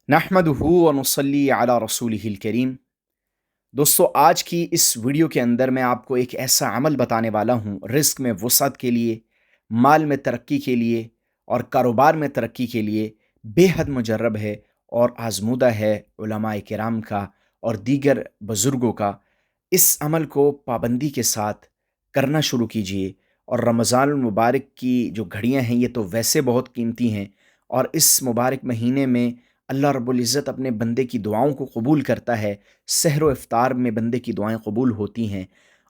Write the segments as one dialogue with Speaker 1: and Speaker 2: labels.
Speaker 1: नहमदुहु व नुसल्ली अला रसूलिहिल करीम। दोस्तों, आज की इस वीडियो के अंदर मैं आपको एक ऐसा अमल बताने वाला हूँ रिज़्क में वसअत के लिए, माल में तरक्की के लिए और कारोबार में तरक्की के लिए बेहद मुजर्रब है और आज़मूदा है उलमाए किराम का और दीगर बुज़ुर्गों का। इस अमल को पाबंदी के साथ करना शुरू कीजिए। और रमज़ानुल मुबारक की जो घड़ियाँ हैं ये तो वैसे बहुत कीमती हैं, और इस मुबारक महीने में अल्लाह रब्बुल इज़्ज़त अपने बंदे की दुआओं को कबूल करता है। सहर व इफ्तार में बंदे की दुआएं कबूल होती हैं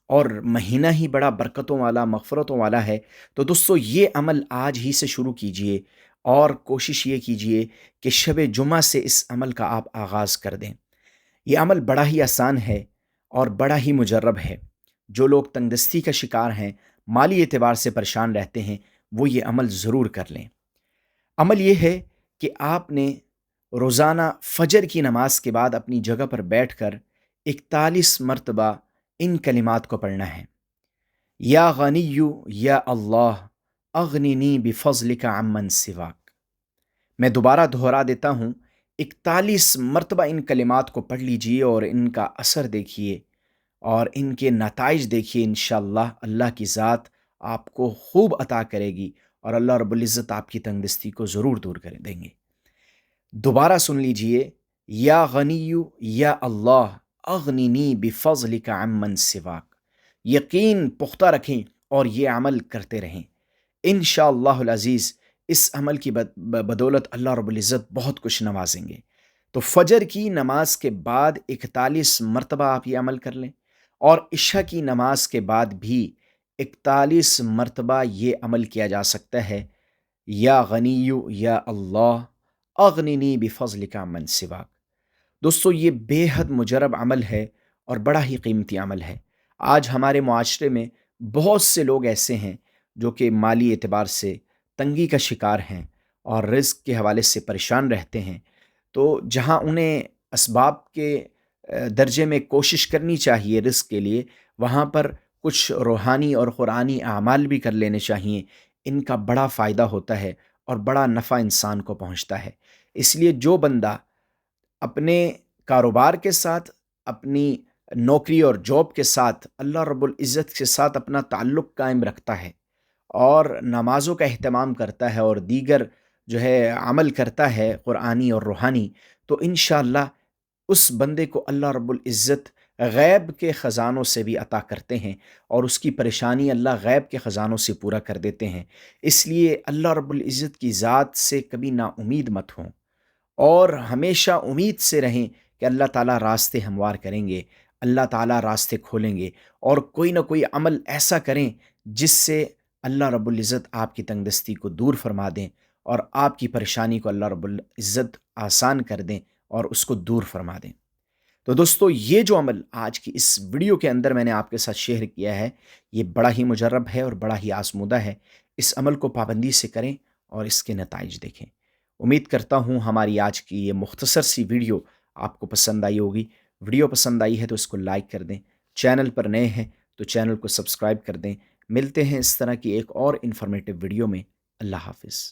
Speaker 1: और महीना ही बड़ा बरकतों वाला, मग़फ़िरतों वाला है। तो दोस्तों, ये अमल आज ही से शुरू कीजिए और कोशिश ये कीजिए कि शब जुमा से इस अमल का आप आगाज़ कर दें। ये अमल बड़ा ही आसान है और बड़ा ही मुजर्रब है। जो लोग तंगदस्ती का शिकार हैं, माली एतबार से परेशान रहते हैं, वो ये अमल ज़रूर कर लें। अमल ये है कि आपने रोज़ाना फ़जर की नमाज के बाद अपनी जगह पर बैठकर 41 मरतबा इन कलिमात को पढ़ना है। या गनिय्यु या अल्लाह अगनिनी बिफ़ज़लिका अम्मन सिवाक। मैं दोबारा दोहरा देता हूँ, 41 मरतबा इन कलिमात को पढ़ लीजिए और इनका असर देखिए और इनके नताइज देखिए। इंशाअल्लाह अल्लाह की ज़ात आपको खूब अता करेगी और अल्लाह रब्बुल इज़्ज़त आपकी तंगदस्ती को ज़रूर दूर कर देंगे। दोबारा सुन लीजिए, या गनिय्यु या अल्लाह अगनिनी बिफ़ज़लिका अम्मन सिवाक। यकीन पुख्ता रखें और ये अमल करते रहें। इंशाअल्लाहुल अज़ीज़ इस अमल की बदौलत अल्लाह रब्बुल इज़्ज़त बहुत कुछ नवाजेंगे। तो फ़जर की नमाज के बाद 41 मरतबा आप ये अमल कर लें और इशा की नमाज के बाद भी 41 मरतबा ये अमल किया जा सकता है। या गनिय्यु या अल्लाह अगनिनी बिफ़ज़लिका अम्मन सिवाक। दोस्तों, ये बेहद मुजरब अमल है और बड़ा ही कीमती अमल है। आज हमारे मुआशरे में बहुत से लोग ऐसे हैं जो कि माली एतबार से तंगी का शिकार हैं और रिज़्क के हवाले से परेशान रहते हैं। तो जहाँ उन्हें असबाब के दर्जे में कोशिश करनी चाहिए रिज़्क के लिए, वहाँ पर कुछ रूहानी और कुरानी अमाल भी कर लेने चाहिए। इनका बड़ा फ़ायदा होता है और बड़ा नफ़ा इंसान को पहुँचता है। इसलिए जो बंदा अपने कारोबार के साथ, अपनी नौकरी और जॉब के साथ अल्लाह रब्बुल इज़्ज़त के साथ अपना ताल्लुक़ कायम रखता है और नमाज़ों का एहतमाम करता है और दीगर जो है अमल करता है कुरानी और रूहानी, तो इंशाअल्लाह उस बंदे को अल्लाह रब्बुल इज़्ज़त गैब के ख़ज़ानों से भी अता करते हैं और उसकी परेशानी अल्लाह गैब के ख़ज़ानों से पूरा कर देते हैं। इसलिए अल्लाह रब्बुल इज़्ज़त की ज़ात से कभी नाउम्मीद मत हों और हमेशा उम्मीद से रहें कि अल्लाह ताला रास्ते हमवार करेंगे, अल्लाह ताला रास्ते खोलेंगे और कोई ना कोई अमल ऐसा करें जिससे अल्लाह रब्बुल इज़्ज़त आपकी तंगदस्ती को दूर फरमा दें और आपकी परेशानी को अल्लाह रब्बुल इज़्ज़त आसान कर दें और उसको दूर फरमा दें। तो दोस्तों, ये जो अमल आज की इस वीडियो के अंदर मैंने आपके साथ शेयर किया है, ये बड़ा ही मुजर्रब है और बड़ा ही आज़मूदा है। इस अमल को पाबंदी से करें और इसके नताइज देखें। उम्मीद करता हूँ हमारी आज की ये मुख्तसर सी वीडियो आपको पसंद आई होगी। वीडियो पसंद आई है तो इसको लाइक कर दें। चैनल पर नए हैं तो चैनल को सब्सक्राइब कर दें। मिलते हैं इस तरह की एक और इन्फॉर्मेटिव वीडियो में। अल्लाह हाफ़िज़।